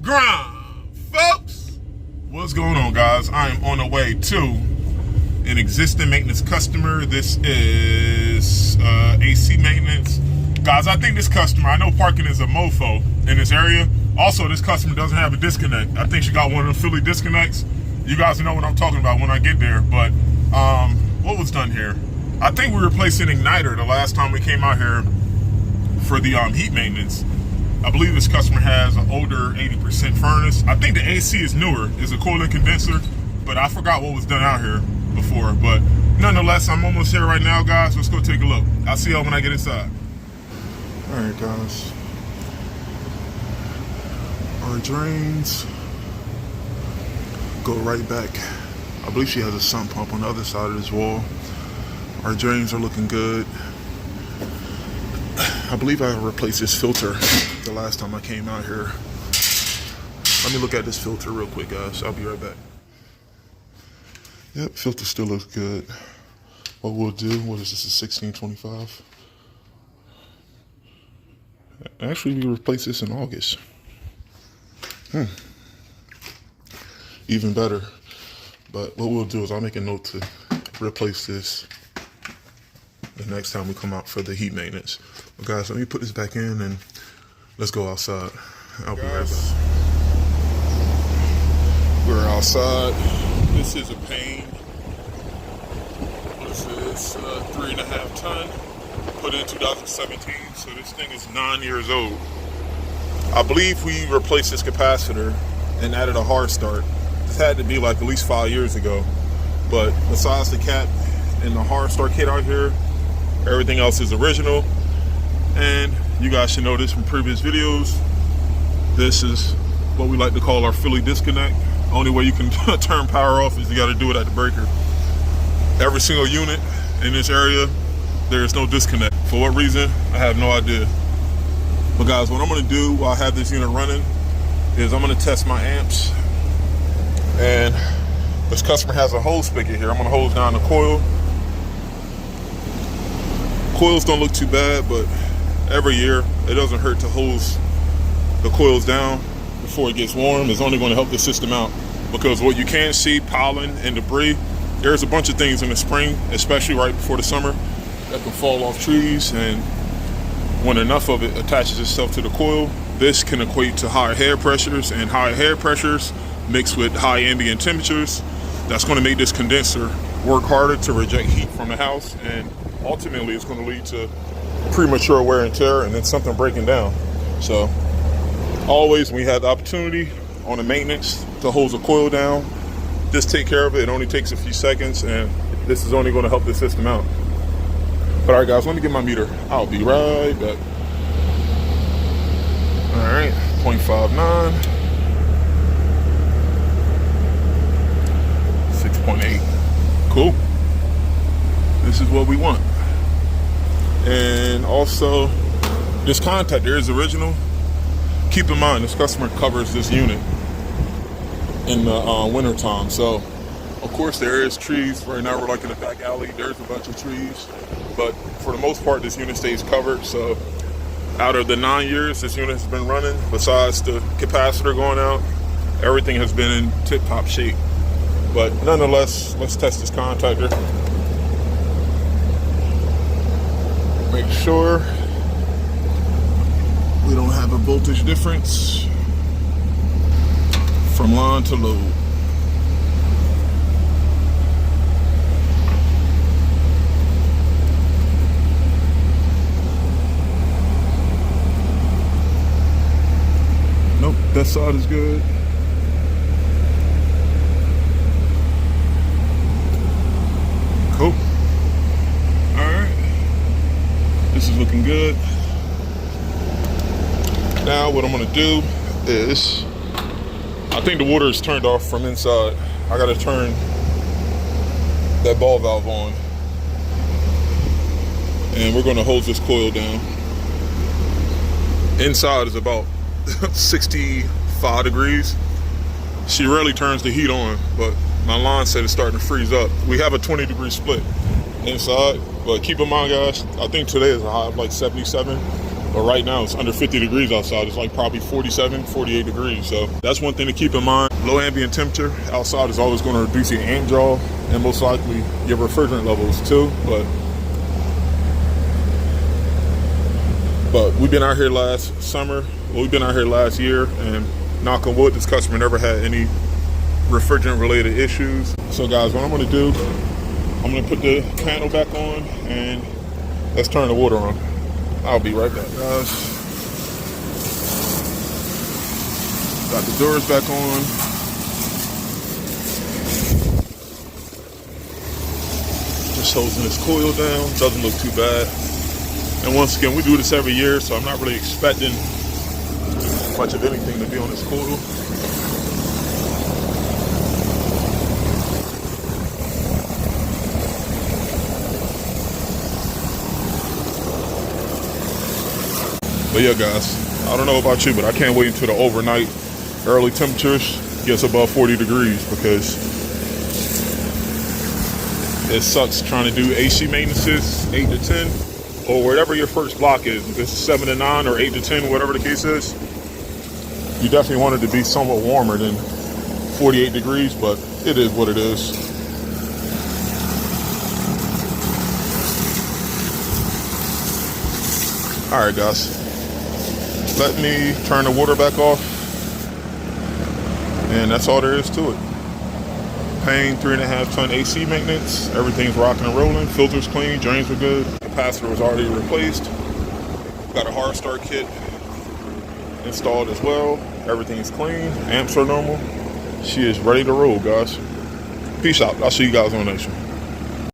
Grind, folks. What's going on, guys? I am on the way to an existing maintenance customer. This is AC maintenance. Guys, I think this customer, I know parking is a mofo in this area. Also, this customer doesn't have a disconnect. I think she got one of the Philly disconnects. You guys know what I'm talking about when I get there. But what was done here? I think we replaced an igniter the last time we came out here for the heat maintenance. I believe this customer has an older 80% furnace. I think the AC is newer, is a cooling condenser, but I forgot what was done out here before. But nonetheless, I'm almost here right now, guys. Let's go take a look. I'll see y'all when I get inside. All right, guys. Our drains go right back. I believe she has a sump pump on the other side of this wall. Our drains are looking good. I believe I replaced this filter the last time I came out here. Let me look at this filter real quick, guys. I'll be right back. Yep, filter still looks good. What we'll do, what is this, a 1625? Actually, we replaced this in August. Even better. But what we'll do is I'll make a note to replace this the next time we come out for the heat maintenance. But guys, let me put this back in and let's go outside. I'll be right back. We're outside. This is a Payne. This is 3.5 ton. Put in 2017, so this thing is 9 years old. I believe we replaced this capacitor and added a hard start. This had to be like at least 5 years ago. But besides the cap and the hard start kit out here, everything else is original. And you guys should know this from previous videos. This is what we like to call our Philly disconnect. Only way you can turn power off is you got to do it at the breaker. Every single unit in this area, there is no disconnect. For what reason, I have no idea. But guys, what I'm going to do while I have this unit running is I'm going to test my amps. And this customer has a hose spigot here. I'm going to hose down the coil. Coils don't look too bad, but every year it doesn't hurt to hose the coils down before it gets warm. It's only going to help the system out, because what you can see, pollen and debris, there's a bunch of things in the spring, especially right before the summer, that can fall off trees, and when enough of it attaches itself to the coil, this can equate to higher head pressures, and higher head pressures mixed with high ambient temperatures, that's going to make this condenser work harder to reject heat from the house, and ultimately it's going to lead to premature wear and tear and then something breaking down. So always when we have the opportunity on the maintenance to hose a coil down, just take care of it. It only takes a few seconds, and this is only going to help the system out. But all right, guys, let me get my meter. I'll be right back. All right, 0.59, 6.8. Cool. This is what we want. And also, this contactor is original. Keep in mind, this customer covers this unit in the winter time. So, of course, there is trees. Right now, we're like in a back alley. There's a bunch of trees. But for the most part, this unit stays covered. So, out of the 9 years this unit has been running, besides the capacitor going out, everything has been in tip-top shape. But nonetheless, let's test this contactor. Make sure we don't have a voltage difference from line to load. Nope, that side is good. Cool. This is looking good. Now what I'm gonna do is, I think the water is turned off from inside. I gotta turn that ball valve on. And we're gonna hose this coil down. Inside is about 65 degrees. She rarely turns the heat on, but my line set is starting to freeze up. We have a 20-degree split inside, but keep in mind, guys, I think today is a high of like 77. But right now it's under 50 degrees outside. It's like probably 47, 48 degrees. So that's one thing to keep in mind. Low ambient temperature outside is always going to reduce your amp draw and most likely your refrigerant levels too. But we've been out here last summer. Well, we've been out here last year, and knock on wood, this customer never had any refrigerant related issues. So guys, what I'm going to do, I'm going to put the panel back on and let's turn the water on. I'll be right back, guys. Got the doors back on. Just hosing this coil down. Doesn't look too bad. And once again, we do this every year, so I'm not really expecting much of anything to be on this coil. But yeah, guys, I don't know about you, but I can't wait until the overnight early temperatures gets above 40 degrees because it sucks trying to do AC maintenances 8 to 10 or whatever your first block is. If it's 7 to 9 or 8 to 10, whatever the case is, you definitely want it to be somewhat warmer than 48 degrees, but it is what it is. All right, guys. Let me turn the water back off, and that's all there is to it. Payne 3.5 ton AC maintenance. Everything's rocking and rolling. Filters clean, drains were good. Capacitor was already replaced. Got a hard start kit installed as well. Everything's clean. Amps are normal. She is ready to roll, guys. Peace out. I'll see you guys on the next one.